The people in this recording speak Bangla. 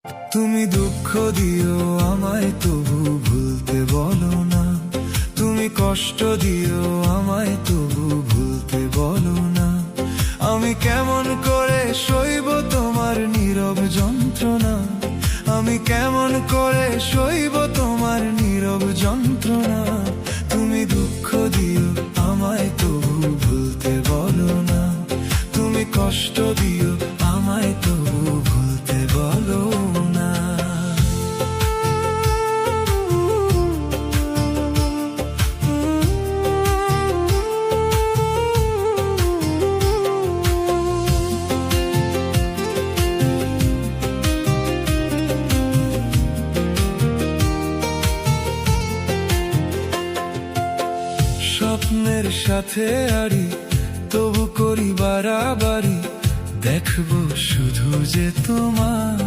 তুমি দুঃখ দিও আমায় তবু ভুলতে বলো না, তুমি কষ্ট দিও আমায় তবু ভুলতে বলো না। আমি কেমন করে সইব তোমার নীরব যন্ত্রণা, আমি কেমন করে সইব তোমার নীরব যন্ত্রণা। তুমি দুঃখ দিও আমায় তবু ভুলতে বলো না, তুমি কষ্ট দিও আমায় তবু ভুলতে বলো না। স্বপ্নের সাথে আড়ি তবু করি বাড়াবাড়ি, দেখবো শুধু যে তোমার